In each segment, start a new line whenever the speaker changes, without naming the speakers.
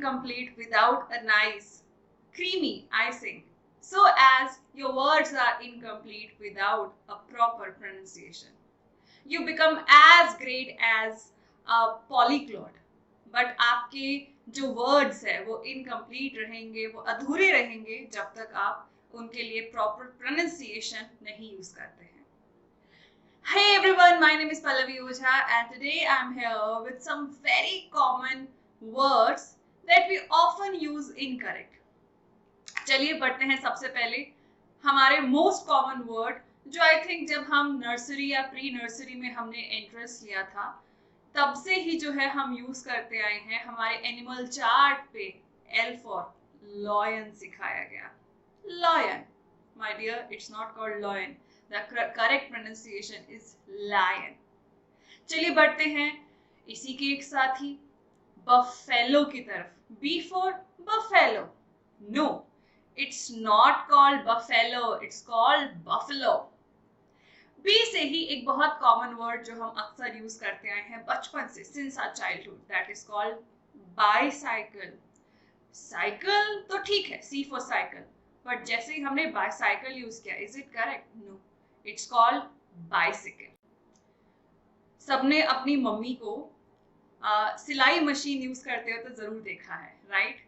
incomplete without a nice, creamy icing, so as your words are incomplete without a proper pronunciation. You become as great as a polyglot, but आपके जो words है वो incomplete रहेंगे, वो अधूरे रहेंगे जब तक आप उनके लिए proper pronunciation नहीं use करते हैं. Hey everyone, my name is Pallavi Ojha and today I'm here with some very common words that we often use incorrect. चलिए पढ़ते हैं सबसे पहले हमारे मोस्ट कॉमन वर्ड जो आई थिंक जब हम नर्सरी या प्री नर्सरी में हमने इंटरेस्ट लिया था तब से ही जो है हम यूज करते आए हैं. हमारे एनिमल चार्ट पे एल फॉर लॉयन सिखाया गया. Lion, my dear, it's not called lion. The correct pronunciation is lion. चलिए बढ़ते हैं इसी के एक साथ ही बफेलो की तरफ. B for buffalo. No, it's not called buffalo, it's called buffalo. B से ही एक बहुत कॉमन वर्ड जो हम अक्सर यूज करते आए हैं बचपन से, since our childhood, that is called bicycle. Cycle तो ठीक है, सी फॉर साइकिल, बट जैसे ही हमने बाइसाइकिल यूज किया, is it correct? No, it's called bicycle. सबने अपनी मम्मी को सिलाई मशीन यूज करते हो तो जरूर देखा है, राइट?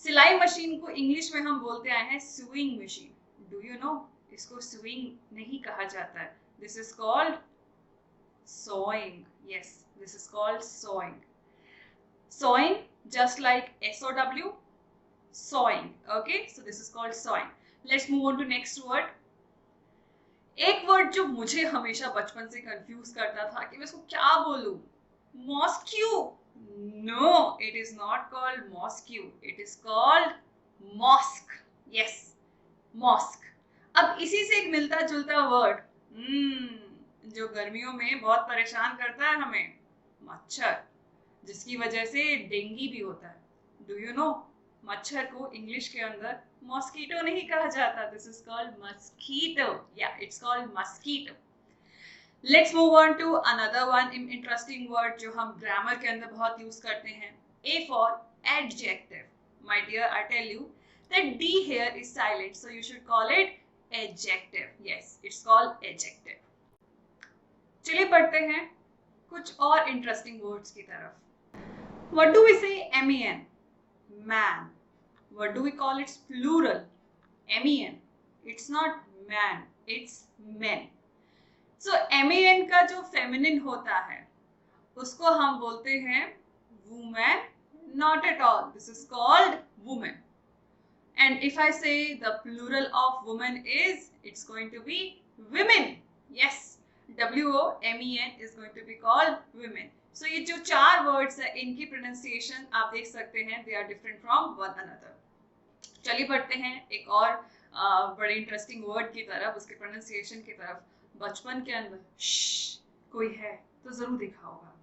सिलाई मशीन को इंग्लिश में हम बोलते आए हैं sewing machine. Do you know, इसको सुइंग नहीं कहा जाता है. This is called sewing. Yes, this is called sewing. Sewing just like SOW, sewing. Okay, so this is called sewing. Let's move on to next word. एक word जो मुझे हमेशा बचपन से कंफ्यूज करता था कि मैं इसको क्या बोलूं. Mosque. No, it is not called mosque. It is called mosque. Yes, mosque. अब इसी से एक मिलता जुलता वर्ड जो गर्मियों में बहुत परेशान करता है हमें, मच्छर, जिसकी वजह से डेंगू भी होता है. डू यू नो, मच्छर को इंग्लिश के अंदर मॉस्किटो नहीं कहा जाता. This is called mosquito. Ya, it's called mosquito. Let's move on to another one interesting word जो हम ग्रामर के अंदर बहुत यूज करते हैं. A for adjective. My dear, I tell you that D here is silent, so you should call it adjective. Yes, it's called adjective. चलिए पढ़ते हैं कुछ और interesting words की तरफ. What do we say? man. Man. What do we call its plural? men. It's not man, it's men. So man का जो feminine होता है उसको हम बोलते हैं woman. Not at all. This is called woman. And if I say the plural of woman is, it's going to be women. Yes, WOMEN is going to be called women. So ये जो चार words है इनकी pronunciation आप देख सकते हैं, they are different from one another. चलिए बढ़ते हैं एक और बड़े इंटरेस्टिंग वर्ड की तरफ, उसके प्रोनाउंसिएशन की तरफ. बचपन के अंदर कोई है तो जरूर देखा होगा.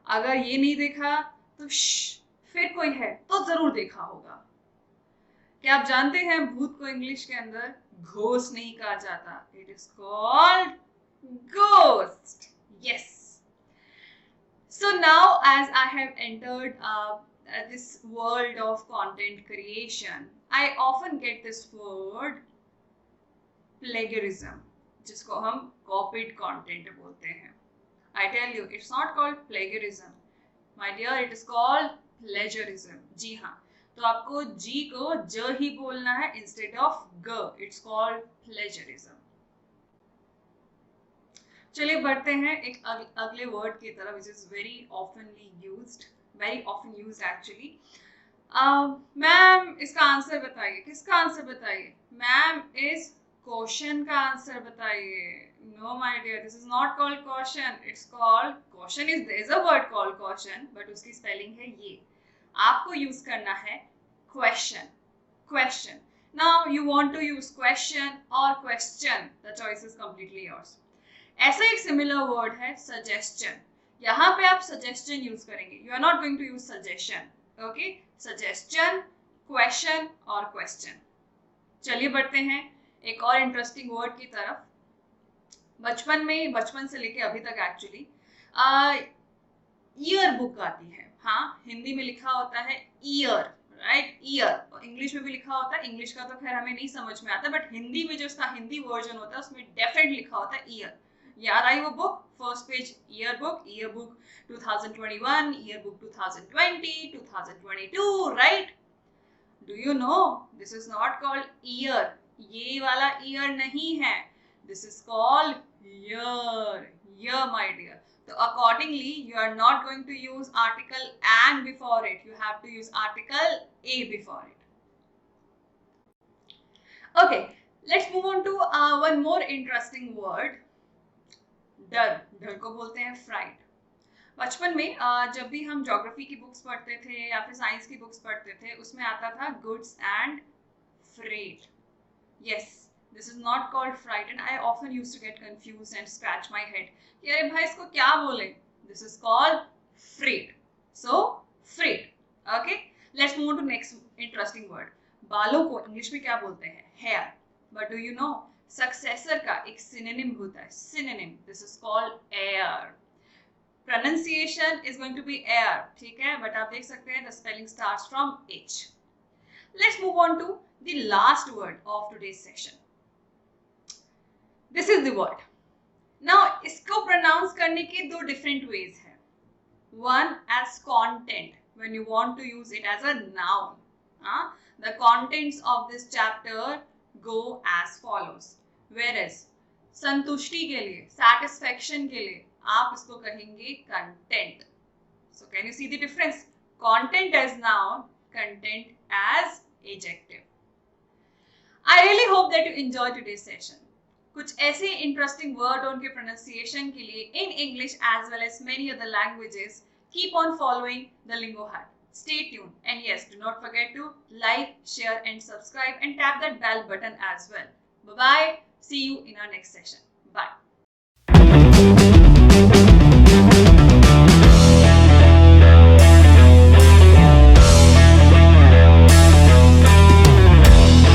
अगर ये नहीं देखा तो फिर कोई है तो जरूर देखा होगा. क्या आप जानते हैं भूत को इंग्लिश के अंदर घोस्ट नहीं कहा जाता. It is called ghost. Yes. So now as I have entered this world of content creation, I often get this word plagiarism, जिसको हम copied content बोलते हैं. I tell you, it's not called plagiarism. My dear, it is called plagiarism. जी हाँ, तो आपको जी को ज ही बोलना है instead of ग. It's called plagiarism. चलिए बढ़ते हैं एक अगले वर्ड की तरफ, which is very often used actually. Ma'am इसका आंसर बताइए. किसका आंसर बताइए? मैम इस क्वेश्चन का आंसर बताइए. No my dear, this is not called question. It's called question. Is there is a word called question, but उसकी spelling है ये. आपको यूज करना है question. Question. Now you want to use question और question, the choice is completely yours. ऐसा एक similar word है सजेस्चन. यहाँ पे आप सजेस्चन यूज करेंगे. You are not going to use suggestion. Okay, suggestion, question और क्वेश्चन. चलिए बढ़ते हैं एक और इंटरेस्टिंग वर्ड की तरफ. बचपन से लेके अभी तक एक्चुअली ईयर बुक आती है हाँ, हिंदी में लिखा होता है ईयर, राइट, ईयर। इंग्लिश में भी लिखा होता है, इंग्लिश का तो खैर हमें नहीं समझ में आता, बट हिंदी में जो उसका हिंदी वर्जन होता है उसमें डेफिनेटली लिखा होता है ईयर। याद आई वो book, first page, year book 2021, year book 2020, 2022, right? Do you know this is not called year, ये वाला ईयर नहीं है, this is called year my dear. So accordingly, you are not going to use article and before it. You have to use article a before it. Okay, let's move on to one more interesting word. डर. डर को बोलते हैं fright. बचपन में जब भी हम ज्योग्राफी की बुक्स पढ़ते थे या फिर साइंस की बुक्स पढ़ते थे, उसमें आता था goods and freight. Yes, this is not called fright, and I often used to get confused and scratch my head. कि अरे भाई इसको क्या बोले? This is called freight. So freight. Okay. Let's move on to next interesting word. बालों को English में क्या बोलते हैं? Hair. But do you know? Successor का एक synonym होता है. Synonym. This is called air. Pronunciation is going to be air. ठीक है? But आप देख सकते हैं the spelling starts from H. Let's move on to the last word of today's session. This is the word. Now, इसको pronounce करने के दो different ways हैं. One as content, when you want to use it as a noun. The contents of this chapter go as follows. Whereas, संतुष्टि के लिए, satisfaction के लिए, आप इसको कहेंगे content. So, can you see the difference? Content as noun, content as adjective. I really hope that you enjoyed today's session. कुछ ऐसे इंटरेस्टिंग वर्ड और उनके प्रोनाउंसिएशन के लिए in English as well as many other languages, keep on following the lingo hut. Stay tuned, and yes, do not forget to like, share and subscribe and tap that bell button as well. Bye bye. See you in our next session. Bye.